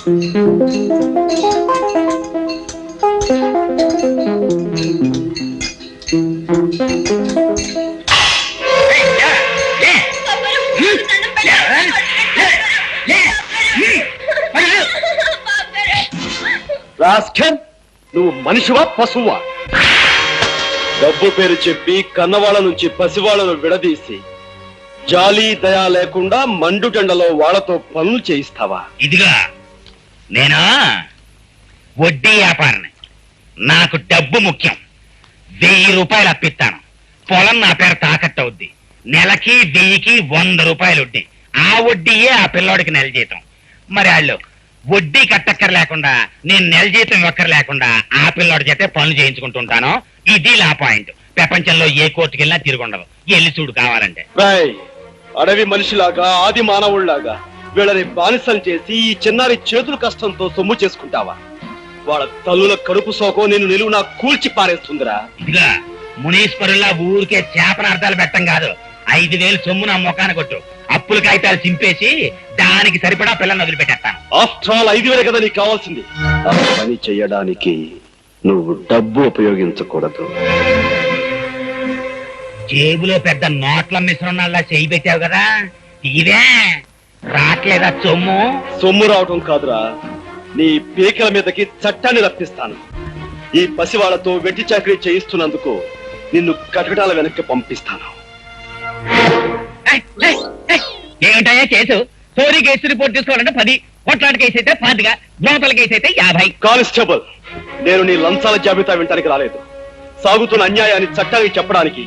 నువ్వు మనిషివా పశువా? డబ్బు పేరు చెప్పి కన్నవాళ్ళ నుంచి పసివాళ్లను విడదీసి జాలి దయా లేకుండా మండుటెండలో వాళ్లతో పనులు చేయిస్తావా? ఇదిగా నేనా వడ్డీ వ్యాపారిని. నాకు డబ్బు ముఖ్యం. 1000 రూపాయలు అప్పిస్తాను. పొలం నా పేరు తాకట్టు అవుద్ది. నెలకి 1000కి 100 రూపాయలు వడ్డీ. ఆ వడ్డీయే ఆ పిల్లోడికి నెల జీతం. మరి వాళ్ళు వడ్డీ కట్టక్కర లేకుండా నేను నెల జీతం ఒక్కరు లేకుండా ఆ పిల్లోడి చేతే పనులు చేయించుకుంటుంటాను. ఇది లా పాయింట్. ప్రపంచంలో ఏ కోర్టుకి వెళ్ళినా తిరుగుండదు. వెళ్ళి చూడు కావాలంటే. అడవి మనిషిలాగా ఆది మానవుళ్లాగా వీళ్ళని బానిసలు చేసి ఈ చిన్నారి చేతుల కష్టంతో సొమ్ము చేసుకుంటావా? వాళ్ళ తల్లుల కడుపు సోకో నేను నిలువు నా కూల్చి పారేస్తుందిరా. ఇదిగా మునీశ్వరుల్లా ఊరికే చేపనార్థాలు పెట్టం కాదు. 5000 సొమ్ము నా మొఖాన కొట్టు. అప్పుల కాగితాలు చింపేసి దానికి సరిపడా పిల్లల్ని వదిలిపెట్టేస్తాను. ఆఫ్టర్ ఆల్ 5000 కదా నీకు కావాల్సింది. ఆ పని చెయ్యడానికి నువ్వు డబ్బు ఉపయోగించకూడదు. జేబులో పెద్ద నోట్ల మిశ్రణాల్లా చేయి పెట్టావు కదా, ఇదే రాట్లేదా సొమ్ము? సొమ్ము రావటం కాదురా, నీ పీకల మీదకి చట్టాన్ని రప్పిస్తాను. ఈ పసివాళ్లతో వెట్టి చాకరీ చేయిస్తున్నందుకు నిన్ను కటకటాల వెనక్కి పంపిస్తాను. ఏమిటయ్యా కేసు? చోరీ కేసు రిపోర్ట్ తీసుకోవాలంటే 10, కొట్లాట కేసు అయితే 10, దోతల కేసు అయితే 50. కానిస్టేబుల్, నేను నీ లంచాల జాబితా వినటానికి రాలేదు. సాగుతున్న అన్యాయాన్ని చట్టానికి చెప్పడానికి,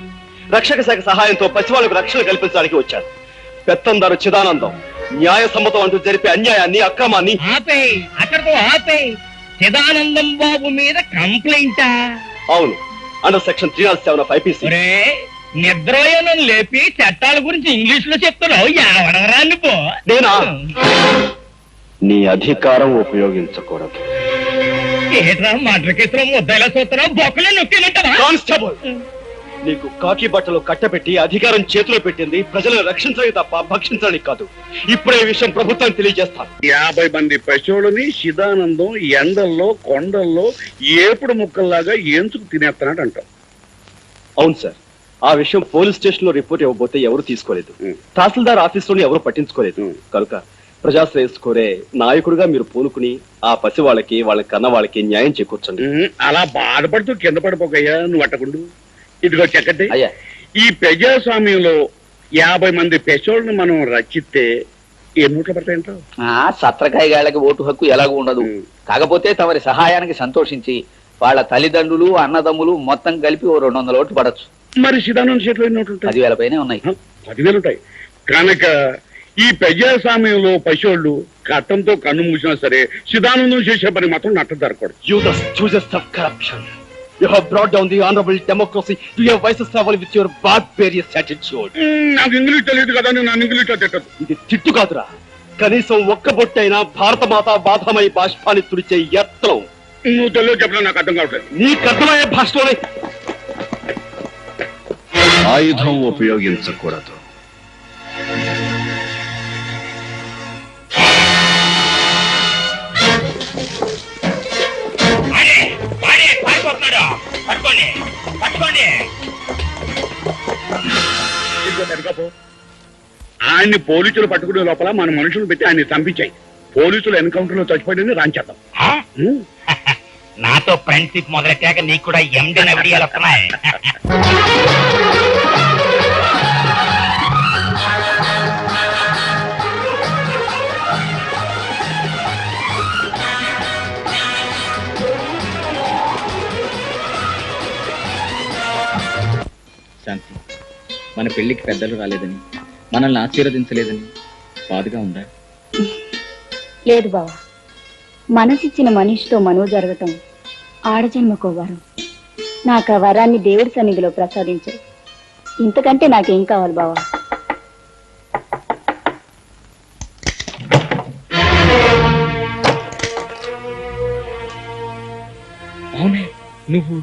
రక్షక శాఖ సహాయంతో పసివాళ్లకు రక్షణ కల్పించడానికి వచ్చాను. పెత్తందారు చిదానందం న్యాయ సమ్మతం అంటూ జరిపే అన్యాయాన్ని, అక్రమాన్ని అక్కడితో ఆపేయ్. చిదానందం బాబు మీద కంప్లైంటా? అవును, అండర్ సెక్షన్ 307 of IPC. నిద్రయోనం లేపి చట్టాల గురించి ఇంగ్లీష్ లో చెప్తున్నావు. ఎవడరాని పో. నేనా? నీ అధికారం ఉపయోగించకూడదు. ఏట్రా మర్డర్ కేసులో ముద్దలా చూస్తున్నావు? బొక్కలో నొక్కినట్టవా? కానిస్టేబుల్, నీకు కాకి బట్టలు కట్టబెట్టి అధికారం చేతిలో పెట్టింది ప్రజలను రక్షించడానికి తప్ప భక్షించడానికి కాదు. ఇప్పుడే విషయం ప్రభుత్వానికి తెలియజేస్తాను. 50 మంది పశువులని శిదానందం ఎండల్లో కొండల్లో ఏపుడు ముక్కల్లాగా ఏంచుకు తినేస్తున్నాడు అంటావు. అవును సార్, ఆ విషయం పోలీస్ స్టేషన్ లో రిపోర్ట్ ఇవ్వబోతే ఎవరు తీసుకోలేదు. తహసీల్దార్ ఆఫీస్ లోని ఎవరు పట్టించుకోలేదు. కనుక ప్రజాశ్రేయస్ కోరే నాయకుడిగా మీరు పూనుకుని ఆ పసి వాళ్ళకి, వాళ్ళ కన్న వాళ్ళకి న్యాయం చేకూర్చండి. అలా బాధపడుతూ కింద పడిపోకయ్యా, నువ్వు అట్టకుండు. ఇదిగో చెక్కటి, ఈ ప్రజాస్వామ్యంలో 50 మంది పెసోళ్ళను మనం రచిస్తే ఎన్ని ఓట్లు పడతాయంటావు? సత్రకాయ గాళ్ళకి ఓటు హక్కు ఎలాగూ ఉండదు. కాకపోతే తమరి సహాయానికి సంతోషించి వాళ్ళ తల్లిదండ్రులు, అన్నదమ్ములు మొత్తం కలిపి 200 ఓట్లు పడచ్చు. మరి శిదానంద చేతిలో ఎన్ని ఓట్లు ఉంటాయి? 10,000 పైనే ఉన్నాయి. 10,000 ఉంటాయి. కనుక ఈ ప్రజాస్వామ్యంలో పశువులు కట్టంతో కన్ను మూసినా సరే శిదానందం చేసే పని మాత్రం నట్ట జరగకూడదు. You the stooges of corruption. You have brought down the honorable democracy to your vices level with your barbarous attitude. నాకు ఇంగ్లీష్ తెలియదు కదా, నేను ఇంగ్లీష్ లో తిట్టదు. ఇది తిట్టు కాదురా, కనీసం ఒక్క బొట్టైనా భారత మాత బాధమై బాష్పాన్ని తుడిచే యత్నం. నువ్వు తెలియదు చెప్పినా నాకు అర్థం కావట్లేదు. నీకు అర్థమయ్యే భాషలోనే. ఆయుధం ఉపయోగించకూడదు. ఆయన్ని పోలీసులు పట్టుకునే లోపల మన మనుషులు పెట్టి ఆయన్ని చంపించాయి. పోలీసులు ఎన్కౌంటర్ లో చచ్చిపోయింది రాంచేద్దాం. నాతో ఫ్రెండ్షిప్ మొదలెట్టాక నీకు కూడా ఎండన విడియాలు వస్తున్నాయి. శాంతి, మన పెళ్లికి పెద్దలు రాలేదని, మనల్ని ఆశీర్వదించలేదని బాధగా ఉందా? లేదు బావా, మనసిచ్చిన మనిషితో మనో జరగటం ఆడజన్మకో వరం. నాకు ఆ వరాన్ని దేవుడి సన్నిధిలో ప్రసాదించారు. ఇంతకంటే నాకేం కావాలి బావా? అవునే, నువ్వు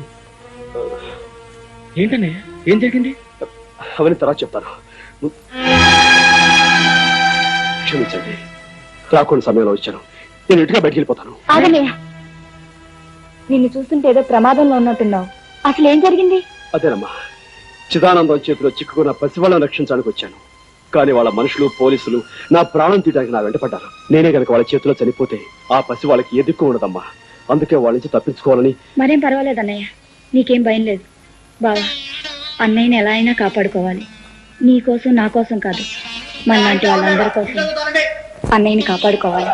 ఏంటనే, ఏం జరిగింది? అవన్నీ తర్వాత చెప్తాను. క్షమించండి, రాకుండా సమయంలో వచ్చాను. నేను ఇంటిగా బయటికి వెళ్ళిపోతాను. ఆగనయ్య, నిన్ను చూస్తుంటే ఏదో ప్రమాదంలో ఉన్నట్టున్నావు. అసలు ఏం జరిగింది? అదేనమ్మా, చిదానందం చేతిలో చిక్కుకున్న పసివాళ్ళని రక్షించడానికి వచ్చాను. కానీ వాళ్ళ మనుషులు, పోలీసులు నా ప్రాణం తీయడానికి నా వెంటపడ్డారు. నేనే గనక వాళ్ళ చేతిలో చనిపోతే ఆ పసి వాళ్ళకి ఏ దిక్కు ఉండదమ్మా. అందుకే వాళ్ళ నుంచి తప్పించుకోవాలని. మరేం పర్వాలేదు అన్నయ్య, నీకేం భయం లేదు. బావా, అన్నయ్యని ఎలా అయినా కాపాడుకోవాలి. నీ కోసం, నా కోసం కాదు, మనలాంటి వాళ్ళందరి కోసం అన్నయ్యని కాపాడుకోవాలి.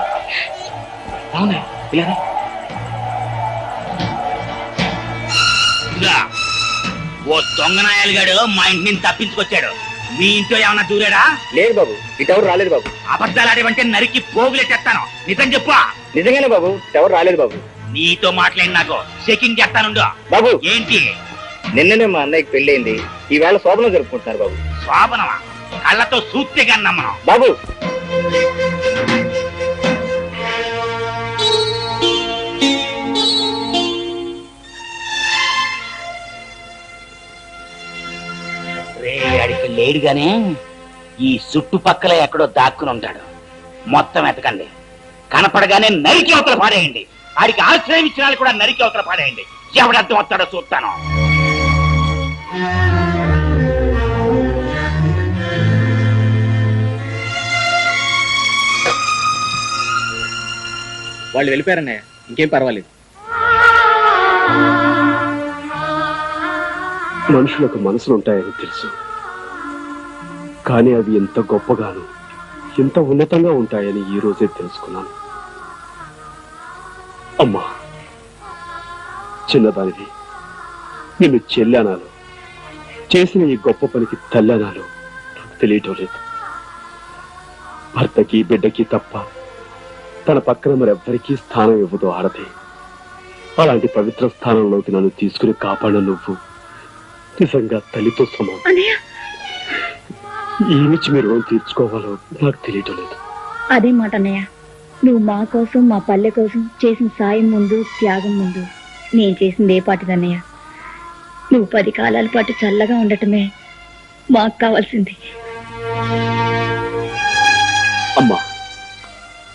ఓ దొంగనాయాలుగాడు మా ఇంటి నుంచి తప్పించుకొచ్చాడు. మీ ఇంట్లో ఏమన్నా దూరాడా? లేదు బాబు, ఇటెవరు రాలేదు బాబు. అబద్ధాలు ఆడేవంటే నరికి పోగులెట్టేస్తాను. నిజం చెప్పు. నిజంగానే బాబు, ఎవరు రాలేదు బాబు. నీతో మాట్లాడి నాకు చెకింగ్ చేస్తానుండు. బాబు, ఏంటి? నిన్ననే మా అన్నయ్యకి పెళ్ళైంది. ఈవేళ శోభనం జరుపుకుంటున్నారు బాబు. శోభనమా? కళ్ళతో సూత్తే కన్నా మనం. బాబు, రే అడికి లేడుగానే ఈ చుట్టుపక్కల ఎక్కడో దాక్కుని ఉంటాడు. మొత్తం ఎతకండి. కనపడగానే నరికి అవతల పాడేయండి. ఆడికి ఆశ్రయం ఇచ్చిన వాళ్ళు కూడా నరికి అవతల పాడేయండి. ఎవడర్థం వస్తాడో చూస్తాను. వాళ్ళు వెళ్ళిపోయారన్నయ్య, ఇంకేం పర్వాలేదు. మనుషులకు మనసులు ఉంటాయని తెలుసు, కానీ అవి ఎంత గొప్పగాను, ఎంత ఉన్నతంగా ఉంటాయని ఈ రోజే తెలుసుకున్నాను. అమ్మా, చిన్నదానివి, నిన్ను చెల్లెనాలో, చేసిన ఈ గొప్ప పనికి తల్లనాలో నాకు తెలియటం లేదు. భర్తకి, బిడ్డకి తప్ప తన పక్కన మరెవ్వరికీ స్థానం ఇవ్వదు ఆడదే. అలాంటి పవిత్ర స్థానంలోకి నన్ను తీసుకుని కాపాడు నువ్వు నిజంగా తల్లితో సమానం. ఏమిచ్చి మీరు రుణం తీర్చుకోవాలో నాకు తెలియటం లేదు. అదే మాట అన్నయ్య, నువ్వు మా కోసం, మా పల్లె కోసం చేసిన సాయం ముందు, త్యాగం ముందు నేను చేసింది ఏ పాటిదన్నయ్య. నువ్వు 10 కాలాల పాటు చల్లగా ఉండటమే మాకు కావాల్సింది. అమ్మా,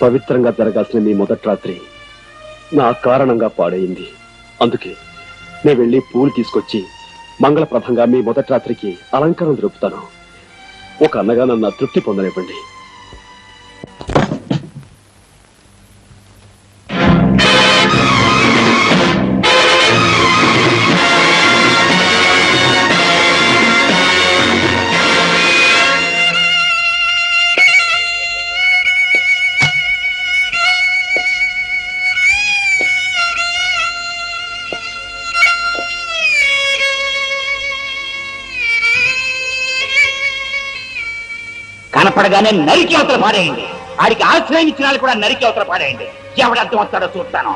పవిత్రంగా జరగాల్సిన మీ మొదటి రాత్రి నా కారణంగా పాడైంది. అందుకే నేను వెళ్ళి పూలు తీసుకొచ్చి మంగళప్రదంగా మీ మొదటి రాత్రికి అలంకారం జరుపుతాను. ఒక అన్నగా నన్ను తృప్తి పొందనివ్వండి. కనపడగానే నరికి అవతల పాడేయండి. ఆడికి ఆశ్రయం ఇచ్చిన వాళ్ళు కూడా నరికి అవతల పాడేయండి. ఎవడర్థం వస్తాడో చూస్తాను.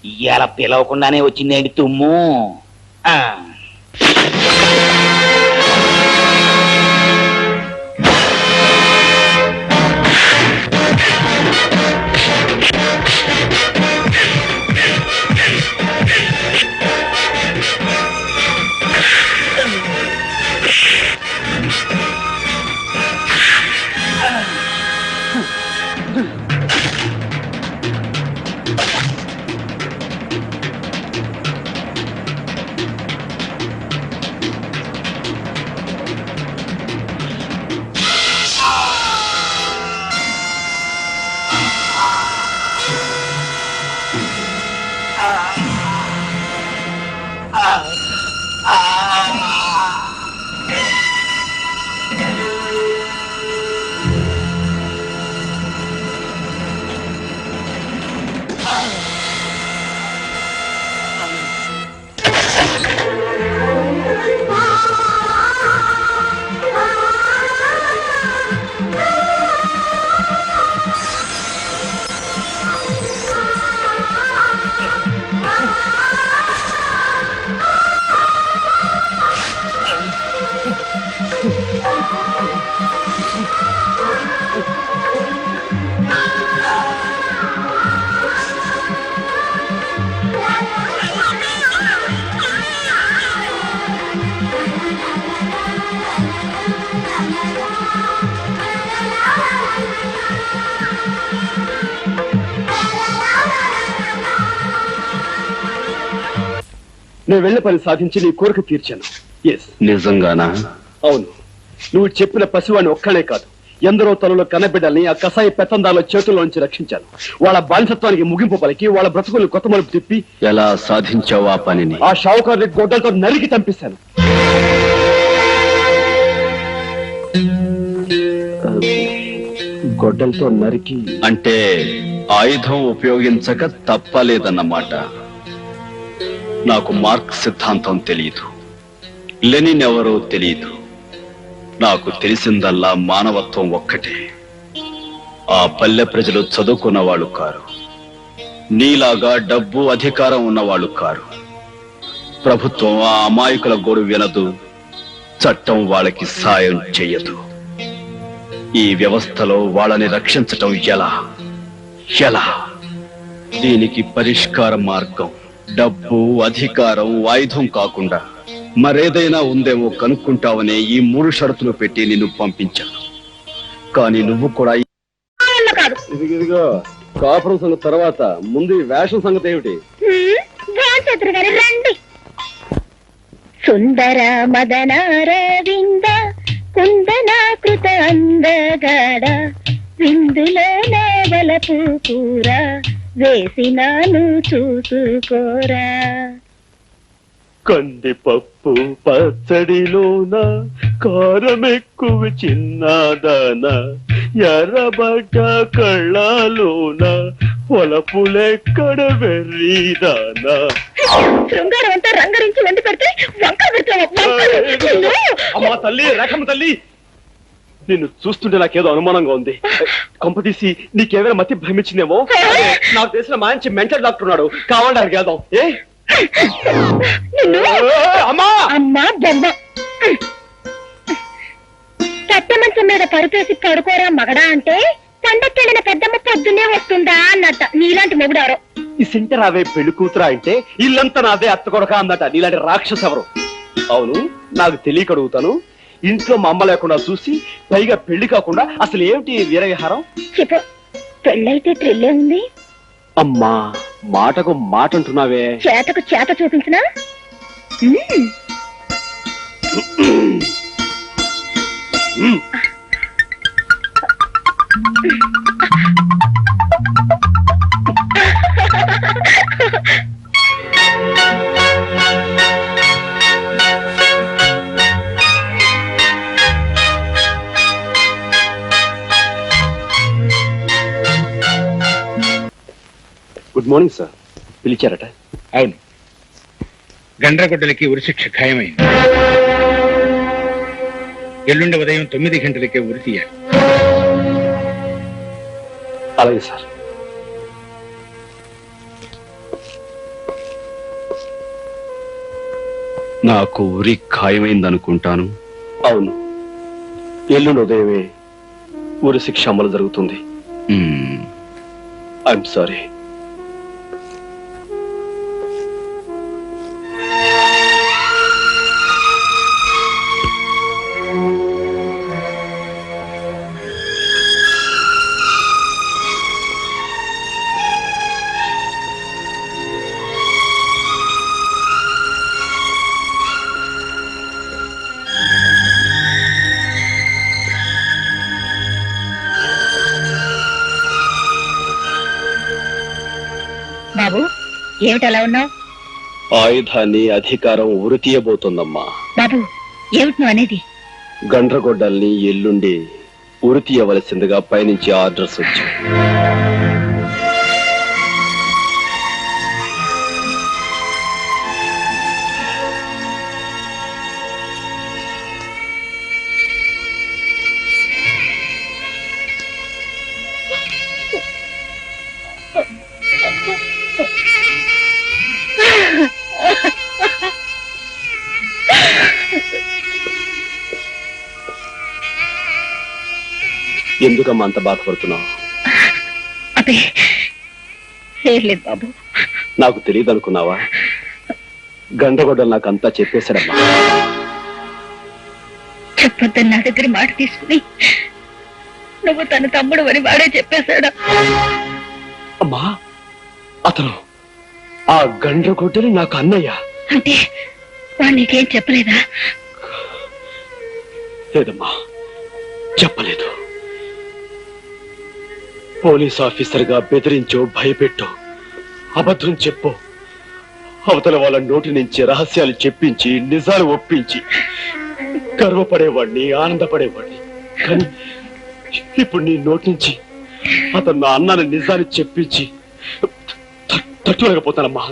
ఇవాళ పిలవకుండానే వచ్చిందేంటి తుమ్ము? నేను వెళ్ళే పని సాధించి నీ కోరిక తీర్చాను. ఎస్. నిజంగానా? అవును, నువ్వు చెప్పిన పసివాడిని ఒక్కనే కాదు, ఎందరో తలలో కన్నబిడ్డల్ని ఆ కసాయి పెత్తందారుల చేతుల్లోంచి రక్షించాను. వాళ్ళ బానిసత్వానికి ముగింపు పలికి వాళ్ళ బ్రతుకులు కొత్త మలుపు తిప్పి. ఎలా సాధించావు ఆ పనిని? ఆ షావుకారుని గొడ్డలతో నరికి చంపేశాను. గొడ్డలతో నరికి అంటే ఆయుధం ఉపయోగించక తప్పలేదన్నమాట. నాకు మార్క్స్ సిద్ధాంతం తెలియదు, లెనిన్ ఎవరో తెలియదు. నాకు తెలిసిందల్లా మానవత్వం ఒక్కటే. ఆ పల్లె ప్రజలు చదువుకున్న వాళ్ళు కారు, నీలాగా డబ్బు అధికారం ఉన్నవాళ్ళు కారు. ప్రభుత్వం ఆ అమాయకుల గోడు వినదు, చట్టం వాళ్ళకి సాయం చెయ్యదు. ఈ వ్యవస్థలో వాళ్ళని రక్షించటం ఎలా? దీనికి పరిష్కార మార్గం డబ్బు, అధికారం, ఆయుధం కాకుండా మరేదైనా ఉందేమో కనుక్కుంటావనే ఈ 3 షరతులు పెట్టి నిన్ను పంపించాను. కానీ నువ్వు కూడా ఇదిగో కాపురం సంగతి తర్వాత ముందు ఈ వేషం సంగతి ఏమిటి? రండి. సుందర మదనారవింద కుందనాకృత అందగాడ విందులో నావలపు కూర వేసినాను చూసుకోరా. కందిపప్పు పచ్చడిలోన కారం ఎక్కువ చిన్నదాన, ఎర్రబడ్డ కళ్ళలోన పొలపులెక్కడ వెర్రీదానా. శృంగారం అంతా రంగరించి వండి పెడితే అమ్మా తల్లి, రేఖమ్మ తల్లి, నిన్ను చూస్తుంటే నాకేదో అనుమానంగా ఉంది. కొంపతీసి నీకేమైనా మతి భ్రమించిందేమో. నాకు తెలిసిన మంచి మెంటల్ డాక్టర్ ఉన్నాడు, కావాలని వెళ్దాం. అమ్మా బొమ్మ పెద్ద మంచం మీద పరుపేసి పడుకోరా మగడా అంటే పండక్కెళ్ళిన పెద్దమ్మ పొద్దున్నే వస్తుందా అన్నట్ట. నీలాంటి మొగుడారో. ఈ సింటర్ అవే పెళ్లి కూతురా అంటే ఇల్లంతా నాదే అత్త కొడక అందట. నీలాంటి రాక్షసు ఎవరు? అవును, నాకు తెలియక అడుగుతాను. ఇంట్లో మా అమ్మ లేకుండా చూసి పైగా పెళ్లి కాకుండా అసలు ఏమిటి వీరవిహారం? చెప్పు, పెళ్ళైతే థ్రిల్లే ఉంది. అమ్మా మాటకు మాట అంటున్నావే. చేతకు చేత చూపించినా? Good morning sir. పిలిచారట? అవును, గండ్రగొడ్డలకి ఉరిశిక్ష ఖాయమైంది. ఎల్లుండి ఉదయం 9 గంటలకే ఉరి తీయాలి. అలాగే సార్. నాకు ఉరి ఖాయమైందనుకుంటాను. అవును, ఎల్లుండి ఉదయమే ఉరి శిక్ష అమలు జరుగుతుంది. I'm sorry. బాబు, ఏమిటలా ఉన్నావు? ఆయుధాన్ని అధికారం ఉరి తీయబోతోందమ్మా. బాబు, ఏమిటి నువ్వు అనేది? గండ్రగొడ్డల్ని ఎల్లుండి ఉరి తీయవలసిందిగా పైనుంచి ఆర్డర్స్ వచ్చాయి. ఎందుకమ్మా అంత బాధపడుతున్నావు? అదే లేదు బాబు. నాకు తెలియదు అనుకున్నావా? గండ్రగొడ్డలు నాకు అంతా చెప్పేశాడమ్మా. చెప్పొద్దని నా దగ్గర మాట తీసుకుని నువ్వు తన తమ్ముడు అని వాడే చెప్పేశాడా? అమ్మా, అతను ఆ గండ్రగొడ్డలి నాకు అన్నయ్య. అంటే వాడు నీకేం చెప్పలేదా? లేదమ్మా, చెప్పలేదు. పోలీస్ ఆఫీసర్గా బెదిరించో, భయపెట్టో, అబద్ధం చెప్పో, అవతల వాళ్ళ నోటి నుంచి రహస్యాలు చెప్పించి నిజాలు ఒప్పించి గర్వపడేవాడిని, ఆనందపడేవాడిని. కానీ ఇప్పుడు నీ నోటి నుంచి అతను నా అన్నాన్ని నిజాన్ని చెప్పించి తట్టుకోలేకపోతానమ్మా,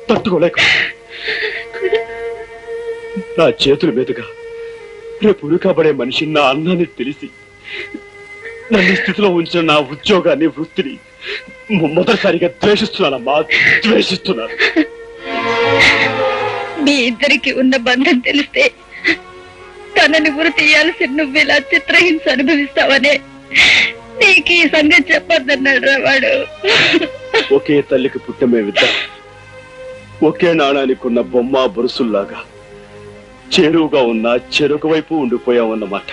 తట్టుకోలేక నా చేతుల మీదుగా రేపు ఉరికబడే మనిషి నా అన్నాన్ని తెలిసి నన్ను స్థితిలో ఉంచిన నా ఉద్యోగాన్ని, వృత్తిని మొదటిసారిగా ద్వేషిస్తున్నానమ్మా, ద్వేషిస్తున్నాను. మీ ఇద్దరికి ఉన్న బంధం తెలిస్తే తనని ఉరి తీయాల్సి నువ్వు ఇలా చిత్రహింస అనుభవిస్తావనే నీకు ఈ సంగతి చెప్పొద్దన్నాడు రా వాడు. ఒకే తల్లికి పుట్టమేవిద్దాం, ఒకే నాణానికి ఉన్న బొమ్మ బొరుసుల్లాగా చేరువుగా ఉన్న చెరుకు వైపు ఉండిపోయామన్నమాట.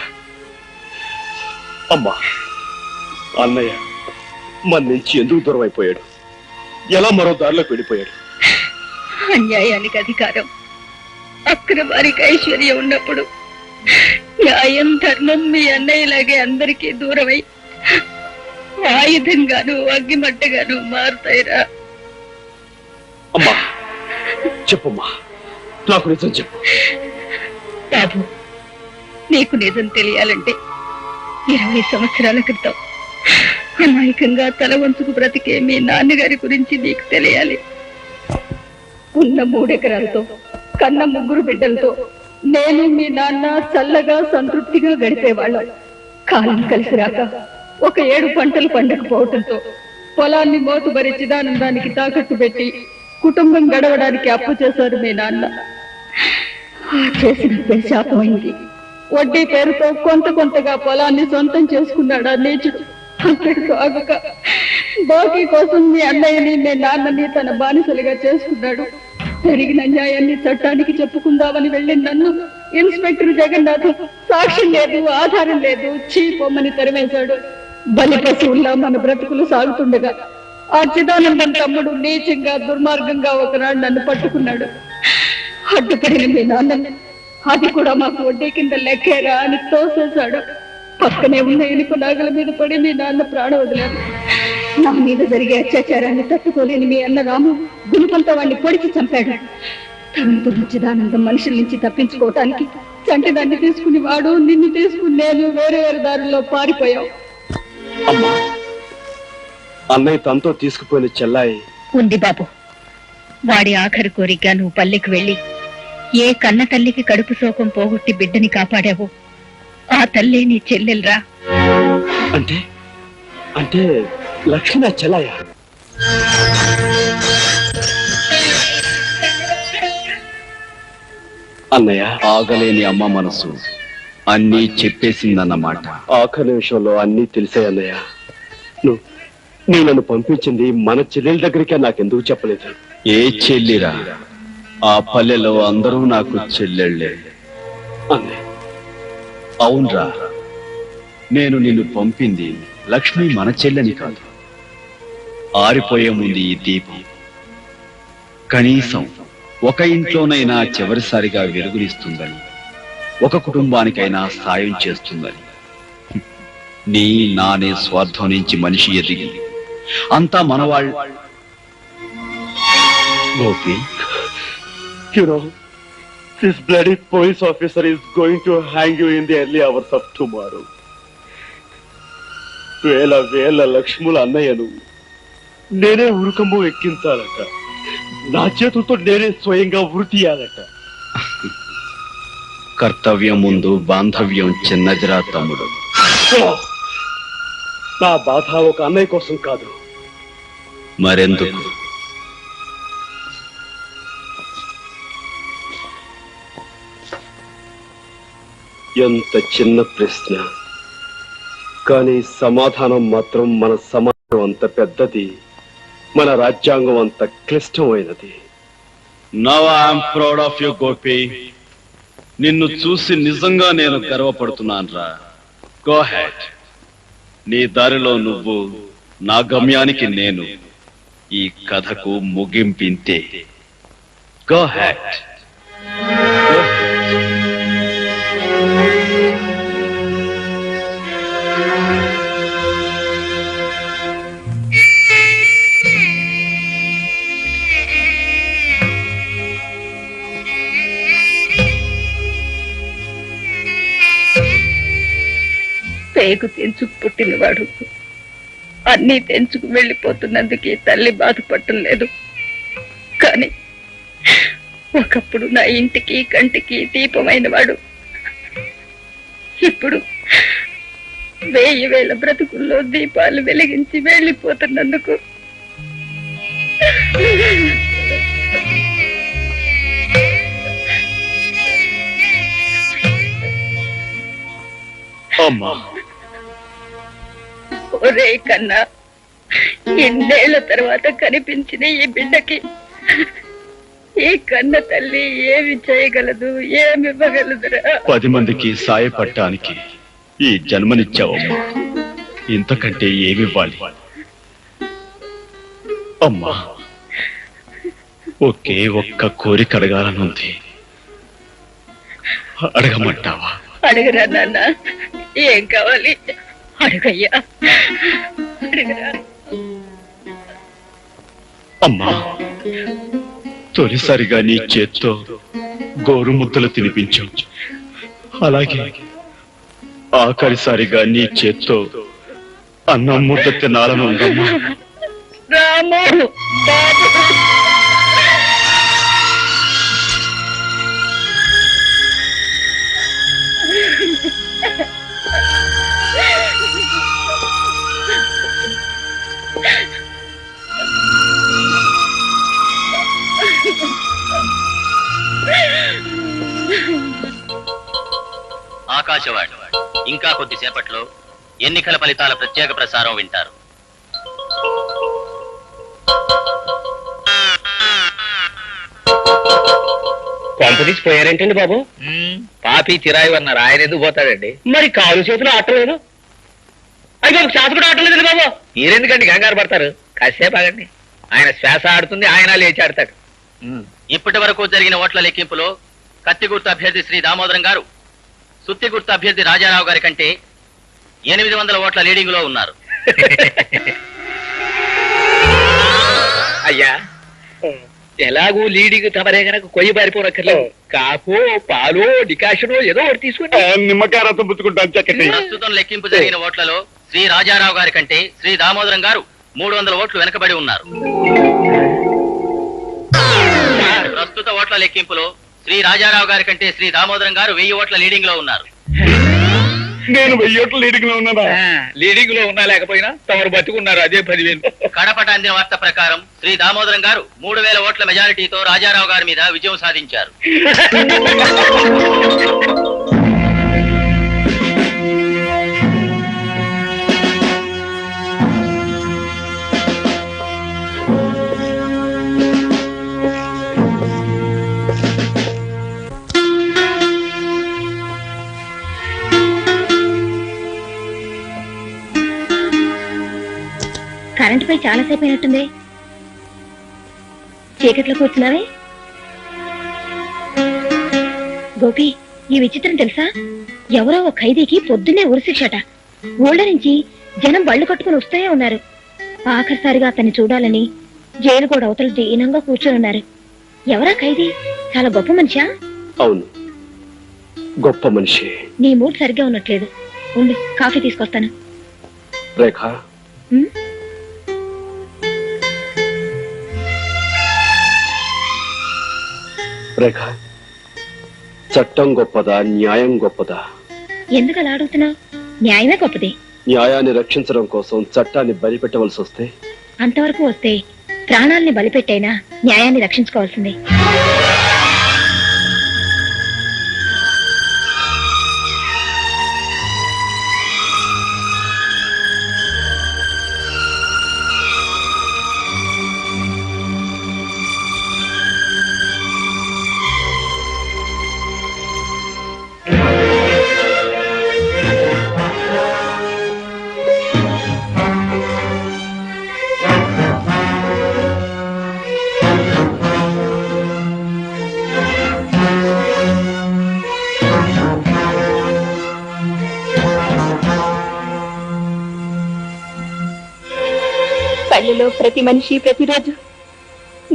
అమ్మా, అన్నయ్య మన నుంచి ఎందుకు దూరం అయిపోయాడు? ఎలా మరో దారిలోకి వెళ్ళిపోయాడు? అన్యాయానికి అధికారం, అక్రమానికి ఐశ్వర్యం ఉన్నప్పుడు న్యాయం, ధర్మం మీ అన్నయ్యలాగే అందరికీ దూరమై ఆయుధంగాను అగ్గిమంటగాను మారుతాయిరా. అమ్మా చెప్పమ్మా, నాకు నిజం చెప్పు. బాబు, నీకు నిజం తెలియాలంటే 20 సంవత్సరాల క్రితం అమాయకంగా తల వంచుకు బ్రతికే మీ నాన్నగారి గురించి నీకు తెలియాలి. ఉన్న 3 ఎకరాలతో, కన్న 3 బిడ్డలతో నేను మీ నాన్న చల్లగా సంతృప్తిగా గడిపేవాళ్ళం. కాలం కలిసి రాక ఒక 7 పంటలు పండకపోవటంతో పొలాన్ని మోతుబరి చిదానందానికి తాకట్టు పెట్టి కుటుంబం గడవడానికి అప్పు చేశారు మీ నాన్న. చేసిన శాపమైంది. వడ్డీ పేరుతో కొంతగా పొలాన్ని సొంతం చేసుకున్నాడు ఆ నీచుడు. అంతటితో ఆగక బాకీ కోసం మీ అన్నయ్యని, మీ నాన్నని తన బానిసలుగా చేసుకున్నాడు. జరిగిన న్యాయాన్ని చట్టానికి చెప్పుకుందామని వెళ్ళి నన్ను ఇన్స్పెక్టర్ జగన్నాథ్ సాక్ష్యం లేదు, ఆధారం లేదు, చీపోమని తరిమేశాడు. బలి పశువుల్లా మన బ్రతుకులు సాగుతుండగా ఆ చిదానందం తమ్ముడు నీచంగా, దుర్మార్గంగా ఒకనాడు నన్ను పట్టుకున్నాడు. అడ్డుపడిన మీ నాన్న అది కూడా మాకు వడ్డీ కింద లెక్కేరా అని తోసేశాడు. పక్కనే ఉన్న ఇనుప నాగల మీద పడి మీ నాన్న ప్రాణం వదిలాడు. నా మీద జరిగే అత్యాచారాన్ని తట్టుకోలేని మీ అన్న రాము గుణపంతో వాడిని పొడిచి చంపాడు. తనంతో చిదానందం మనుషుల నుంచి తప్పించుకోవటానికి చంటిదాన్ని తీసుకుని వాడు, నిన్ను తీసుకుని నేను వేరే దారుల్లో పారిపోయాం. అమ్మా, అన్నయ్య తనతో తీసుకుపోయిన చెల్లాయి ఉంది బాబు. వాడి ఆఖరి కోరిక నువ్వు పల్లెకి వెళ్ళి ఏ కన్న తల్లికి కడుపు శోకం పోగొట్టి బిడ్డని కాపాడావో ఆ తల్లే నీ చెల్లెల్రా. అంటే అంటే లక్ష్మణ చెల్లాయ? అన్నయ్య, ఆగలేని అమ్మ మనసు అన్నీ చెప్పేసిందన్నమాట. ఆఖరి నిమిషంలో అన్నీ తెలిసాయి అన్నయ్య. నువ్వు నన్ను పంపించింది మన చెల్లెల దగ్గరికే నాకెందుకు చెప్పలేదు? ఏ చెల్లిరా? ఆ పల్లెలో అందరూ నాకు చెల్లెళ్ళే. అన్నయ్య, అవునరా, నేను నిన్ను పంపింది లక్ష్మి మన చెల్లెని కాదు. ఆరిపోయే ముందు ఈ దీపం కనీసం ఒక ఇంట్లోనైనా చివరిసారిగా వెలుగునిస్తుందని, ఒక కుటుంబానికైనా సాయం చేస్తుందని. నీ నానే స్వార్థం నుంచి మనిషి ఎదిగి అంతా మనవాళ్ళు. Gopi, you know, this bloody police officer is going to hang you in the early hours of tomorrow. వేల లక్ష్ముల అన్నయ్యను నేనే ఉరుకంబో ఎక్కించాలట. నా చేతులతో నేనే స్వయంగా ఉరి తీయాలట. కర్తవ్యం ముందు బాంధవ్యం చిన్నదిరా తమ్ముడు. నా బాధ ఒక అన్నయ్య కోసం కాదు. మరెందుకు? ఎంత చిన్న ప్రశ్న, కానీ సమాధానం మాత్రం మన సమాజం అంత పెద్దది, మన రాజ్యాంగం అంత క్లిష్టమైనది. Now I'm proud of you Gopi. నిన్ను చూసి నిజంగా నేను గర్వపడుతున్నాను రా. Go head. నీ దారిలో నువ్వు, నా గమ్యానికి నేను. ఈ కథకు ముగింపింతే. Go head. పేగు తెంచుకు పుట్టినవాడు అన్నీ తెంచుకు వెళ్ళిపోతున్నందుకే తల్లి బాధపడటం లేదు. కానీ ఒకప్పుడు నా ఇంటికి కంటికి దీపమైన వాడు ఇప్పుడు 1000 బ్రతుకుల్లో దీపాలు వెలిగించి వెళ్ళిపోతున్నందుకు అమ్మా, ఒరే కన్నా, ఎన్నేళ్ల తర్వాత కనిపించిన ఈ బిడ్డకి ఈ కన్న తల్లి ఏమి చేయగలదు, ఏమి ఇవ్వగలదురా? 10 మందికి సాయపడటానికి ఈ జన్మనిచ్చావమ్మా. ఇంతకంటే ఏమివ్వాలి? అమ్మా, ఒకే ఒక్క కోరిక అడగాలనుంది, అడగమంటావా? అడగరా నాన్న, ఏం కావాలి? అడగయ్యా, అడగరా. అమ్మా, తొలిసారిగా నీ చేత్తో గోరుముద్దలు తినిపించు. అలాగే ఆఖరిసారిగా నీ చేత్తో అన్నం ముద్ద తినాలను ఉందమ్మా. రాము బాబు. ఆకాశవాణి ఇంకా కొద్దిసేపట్లో ఎన్నికల ఫలితాల ప్రత్యేక ప్రసారం వింటారు. కొంపదీసి పోయారేంటండి బాబు? పాపి చిరాయి అన్నారు, ఆయన ఎందుకు పోతాడండి? మరి కాలు చేతులు ఆటలేదు. అయితే ఒక శ్వాస కూడా ఆటలేదండి బాబు. మీరెందుకండి కంగారు పడతారు? కాసేపు ఆగండి, ఆయన శ్వాస ఆడుతుంది, ఆయన లేచి ఆడతాడు. ఇప్పటి వరకు జరిగిన ఓట్ల లెక్కింపులో కత్తి గుర్తు అభ్యర్థి శ్రీ దామోదరం గారు సుత్తి గుర్తు అభ్యర్థి రాజారావు గారి కంటే 800 ఓట్ల లీడింగ్ లో ఉన్నారు. అయ్యా, ఎలాగూ లీడింగ్ తమరే గనక కొయ్యి పారిపోనక్కర్లేదు. కాకో పాలో డికాషనో ఏదో ఒకటి తీసుకుని నిమ్మకాయ రసం పుచ్చుకుంటాను చక్కటి. ప్రస్తుతం లెక్కింపు జరిగిన ఓట్లలో శ్రీ రాజారావు గారి కంటే శ్రీ దామోదరం గారు 300 ఓట్లు వెనకబడి ఉన్నారు. ప్రస్తుత ఓట్ల లెక్కింపులో శ్రీ రాజారావు గారి కంటే శ్రీ దామోదరం గారు 1000 ఓట్ల లీడింగ్ లో ఉన్నారు. నేను 1000 ఓట్ల లీడింగ్ లో ఉన్నానా? లీడింగ్ లో ఉన్నా లేకపోయినా తమరు బతుకున్నారు, అదే 10,000. కడపట అందిన వార్త ప్రకారం శ్రీ దామోదరం గారు 3000 ఓట్ల మెజారిటీతో రాజారావు గారి మీద విజయం సాధించారు. కరెంటు పై చాలాసేపు అయినట్టుంది. చీకట్లో కూర్చున్నావే. గోపి, ఈ విచిత్రం తెలుసా? ఎవరో ఒక ఖైదీకి పొద్దున్నే ఉరిశిక్షట. ఊళ్ళ నుంచి జనం బళ్ళు కట్టుకుని వస్తూనే ఉన్నారు. ఆఖరిసారిగా అతన్ని చూడాలని జైలు కూడా అవతల దీనంగా కూర్చొని ఉన్నారు. ఎవరా ఖైదీ? చాలా గొప్ప మనిషా? అవును, గొప్ప మనిషి. నీ మూడ్ సరిగ్గా ఉన్నట్లేదు. ఉండు, కాఫీ తీసుకొస్తాను. రేఖ, ఉమ్? రేఖ, చట్టం గొప్పదా, న్యాయం గొప్పదా? ఎందుకు అలా అడుగుతున్నావు? న్యాయమే గొప్పది. న్యాయాన్ని రక్షించడం కోసం చట్టాన్ని బలిపెట్టవలసి వస్తే అంతవరకు వస్తే ప్రాణాల్ని బలిపెట్టైనా న్యాయాన్ని రక్షించుకోవాల్సిందే. పల్లెలో ప్రతి మనిషి ప్రతిరోజు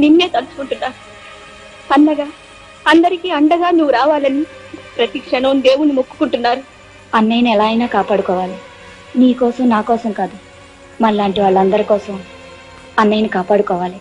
నిన్నే తలుచుకుంటున్నా. అన్నగా అందరికీ అండగా నువ్వు రావాలని ప్రతి క్షణం దేవుణ్ణి మొక్కుకుంటున్నారు. అన్నయ్యని ఎలా అయినా కాపాడుకోవాలి. నీ కోసం నా కోసం కాదు, మనలాంటి వాళ్ళందరి కోసం అన్నయ్యని కాపాడుకోవాలి.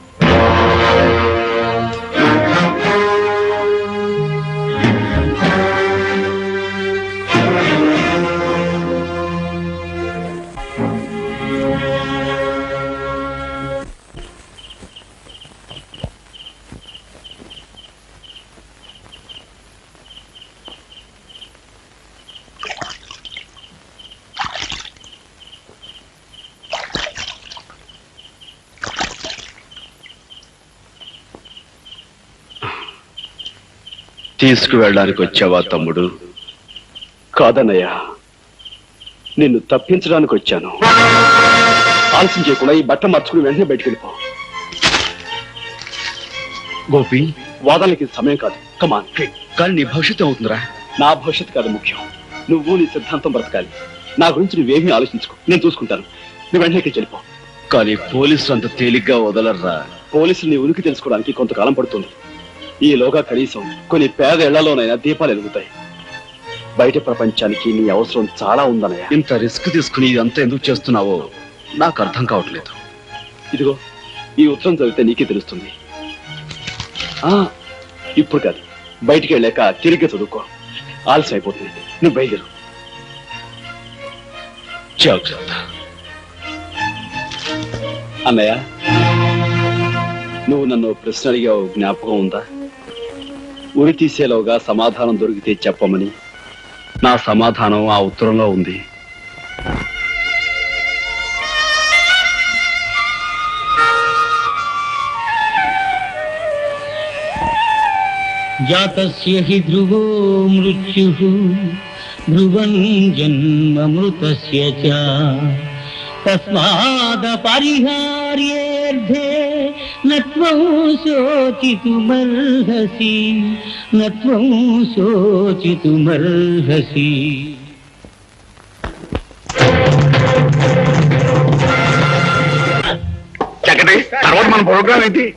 తీసుకువెళ్ళడానికి వచ్చావా తమ్ముడు? కాదన్నయ్య, నిన్ను తప్పించడానికి వచ్చాను. ఆలస్యం చేయకుండా ఈ బట్ట మార్చుకుని వెంటనే బయటికి వెళ్ళిపో. గోపి, వాదనకి ఇది సమయం కాదు. కమాన్. కానీ నీ భవిష్యత్తు అవుతుందిరా. నా భవిష్యత్తు కాదు ముఖ్యం, నువ్వు నీ సిద్ధాంతం బ్రతకాలి. నా గురించి నువ్వేమీ ఆలోచించుకో, నేను చూసుకుంటాను. నువ్వు వెంటనే ఇక్కడికి వెళ్ళిపో. కానీ పోలీసులు అంత తేలిగ్గా వదలర్రా. పోలీసులు నీ ఉనికి తెలుసుకోవడానికి కొంతకాలం పడుతుంది. ఈలోగా కనీసం కొన్ని పేద ఇళ్లలోనైనా దీపాలు వెలుగుతాయి. బయట ప్రపంచానికి నీ అవసరం చాలా ఉందన్నయ్య. ఇంత రిస్క్ తీసుకుని ఇదంతా ఎందుకు చేస్తున్నావో నాకు అర్థం కావట్లేదు. ఇదిగో ఈ ఉత్తరం చదివితే నీకే తెలుస్తుంది. ఇప్పుడు కాదు, బయటికి వెళ్ళాక తిరిగి చదువుకో. ఆలస్యం అయిపోతుంది. నువ్వు బయలుదేరు. జాగ్రత్త. అన్నయ్య, నువ్వు నన్ను ప్రశ్న అడిగావు, జ్ఞాపకం ఉందా? ఉరి తీసేలోగా సమాధానం దొరికితే చెప్పమని. నా సమాధానం ఆ ఉత్తరంలో ఉంది. జాతస్య హి ధ్రువో మృత్యుః ధ్రువం జన్మమృతస్య చ తస్మాద పరిహార్యేర్థే నత్వం శోచితుమర్హసి నత్వం శోచితుమర్హసి. తర్వాత మన ప్రోగ్రామ్ ఏంటి?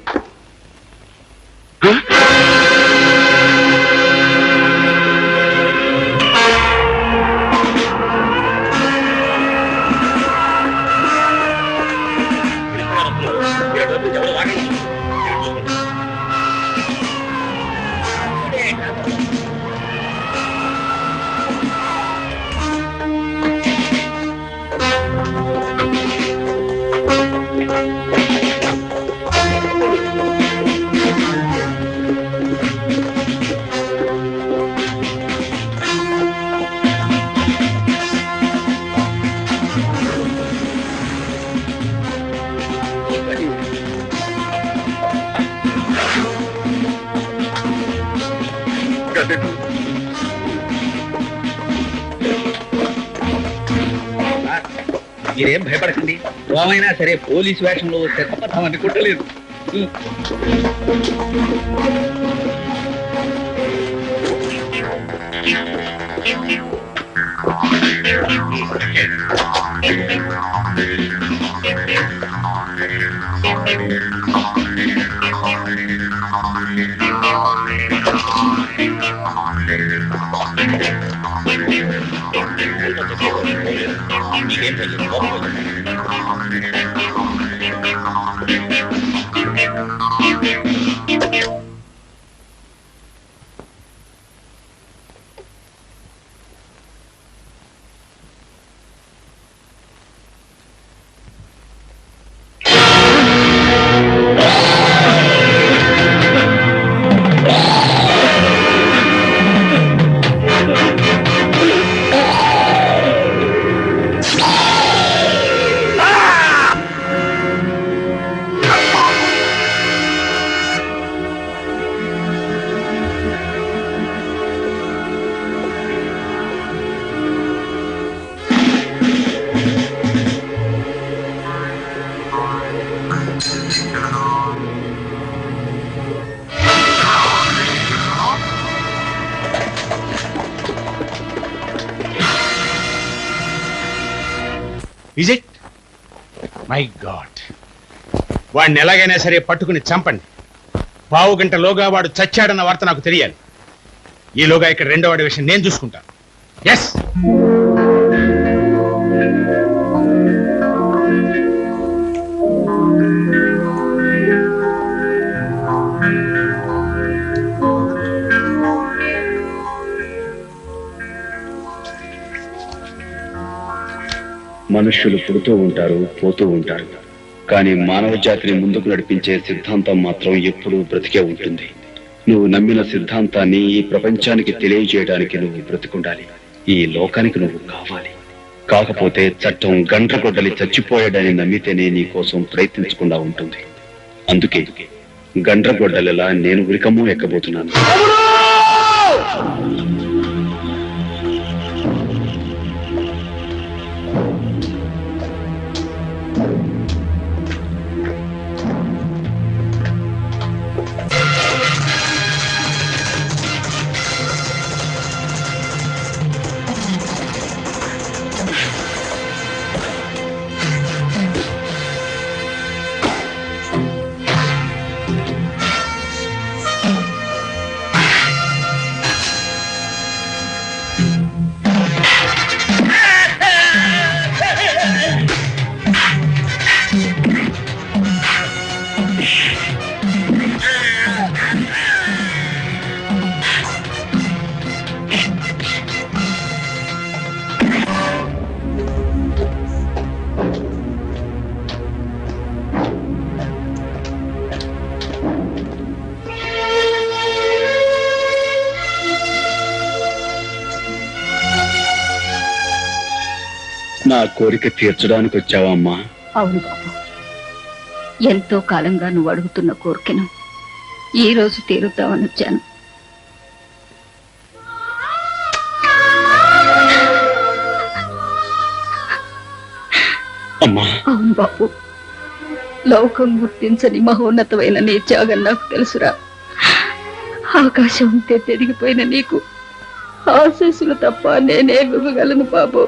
మీరేం భయపడకండి. ఏమైనా సరే పోలీసు వేషంలో వస్తే తప్ప తమని కుట్టలేదు. Is it? My God. వాడిని ఎలాగైనా సరే పట్టుకుని చంపండి. పావు గంటలోగా వాడు చచ్చాడన్న వార్త నాకు తెలియాలి. ఈలోగా ఇక్కడ రెండో వాడి విషయం నేను చూసుకుంటాను. ఎస్. మనుష్యులు పుడుతూ ఉంటారు, పోతూ ఉంటారు. కానీ మానవ జాతిని ముందుకు నడిపించే సిద్ధాంతం మాత్రం ఎప్పుడూ బ్రతికే ఉంటుంది. నువ్వు నమ్మిన సిద్ధాంతాన్ని ఈ ప్రపంచానికి తెలియజేయడానికి నువ్వు బ్రతికుండాలి. ఈ లోకానికి నువ్వు కావాలి. కాకపోతే చట్టం గండ్రగొడ్డలి చచ్చిపోయాడని నమ్మితేనే నీ కోసం ప్రయత్నించకుండా ఉంటుంది. అందుకే గండ్రగొడ్డలిలా నేను ఉరికమ్మో ఎక్కబోతున్నాను. నా కోరిక తీర్చడానికి వచ్చావా అమ్మా? అవును బాబు, ఎంతో కాలంగా నువ్వు అడుగుతున్న కోరికను ఈ రోజు తీరుద్దామని వచ్చాను. అమ్మా. అవును బాబు, లోకం గుర్తించని మహోన్నతమైన నీ త్యాగం నాకు తెలుసురా. ఆకాశం ఉంటే తిరిగిపోయిన నీకు ఆశీస్సులు తప్ప నేనే ఇవ్వగలను బాబు.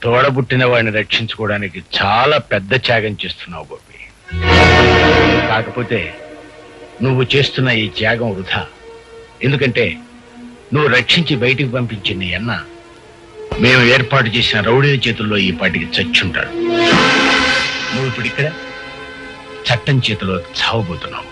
తోడబుట్టిన వాడిని రక్షించుకోవడానికి చాలా పెద్ద త్యాగం చేస్తున్నావు గోపి. కాకపోతే నువ్వు చేస్తున్న ఈ త్యాగం వృధా. ఎందుకంటే నువ్వు రక్షించి బయటికి పంపించిన నీ అన్న మేము ఏర్పాటు చేసిన రౌడీల చేతుల్లో ఈ పాటికి చచ్చుంటాడు. నువ్వు ఇప్పుడు ఇక్కడ చట్టం చేతిలో చావబోతున్నావు.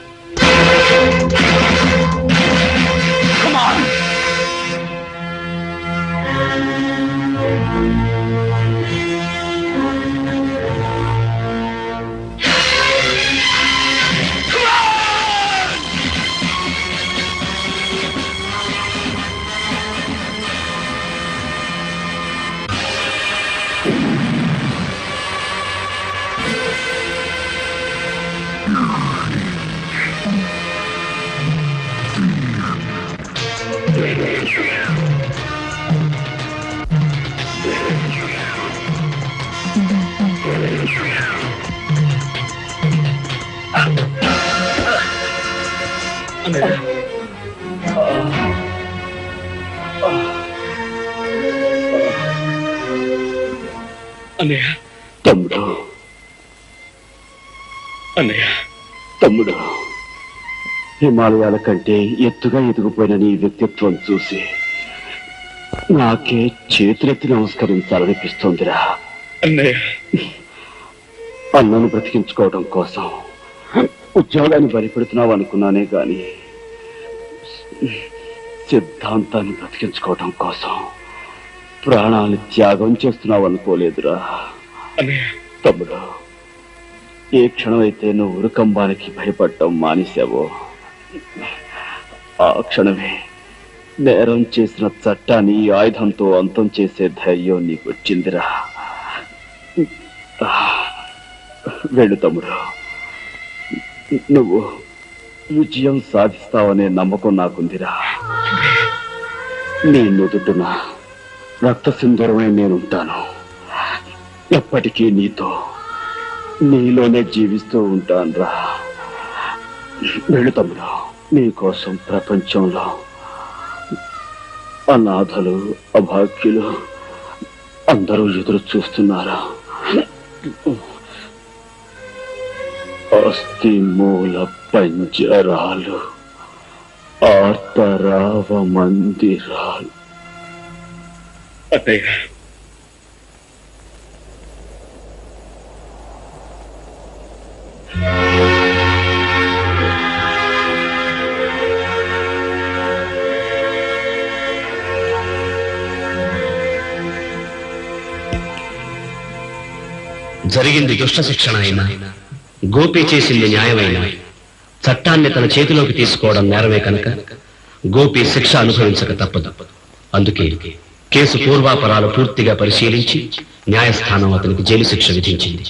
అన్నయ్య తమ్ముడు, అన్నయ్య తమ్ముడు, హిమాలయాల కంటే ఎత్తుగా ఎదిగిపోయిన నీ వ్యక్తిత్వం చూసి నాకే చేతులెత్తి నమస్కరించాలనిపిస్తోందిరా. అన్నయ్య, అన్నను బ్రతికించుకోవడం కోసం ఉద్యోగాన్ని బలిపెడుతున్నావు అనుకున్నానే గాని సిద్ధాంతాన్ని బ్రతికించుకోవడం కోసం ప్రాణాన్ని త్యాగం చేస్తున్నావు అనుకోలేదురా. తమ్ముడు, ఏ క్షణమైతే నువ్వు ఉరుకంబానికి భయపడటం మానేశావో ఆ క్షణమే నేరం చేసిన చట్టాన్ని ఆయుధంతో అంతం చేసే ధైర్యం నీకు వచ్చిందిరా. వెళ్ళు తమ్ముడు, నువ్వు విజయం సాధిస్తావనే నమ్మకం నాకుందిరా. నీ నుదుటిన రక్త సింధూరమై నేనుంటాను. ఎప్పటికీ నీతో, నీలోనే జీవిస్తూ ఉంటానురా. వెళ్ళు తమ్ముడు, నీకోసం ప్రపంచంలో అనాథలు, అభాగ్యులు అందరూ ఎదురు చూస్తున్నారా. అస్థి మూల పంజరాలు, ఆర్తరావ మందిరాలు. అత్తయ్య, జరిగింది దుష్ట శిక్షణ అయినా, గోపి చేసింది న్యాయమైన, చట్టాన్ని తన చేతిలోకి తీసుకోవడం నేరమే కనుక గోపి శిక్ష అనుభవించక తప్పదు. అందుకే కేసు పూర్వాపరాలు పూర్తిగా పరిశీలించి న్యాయస్థానం అతనికి జైలు శిక్ష విధించింది.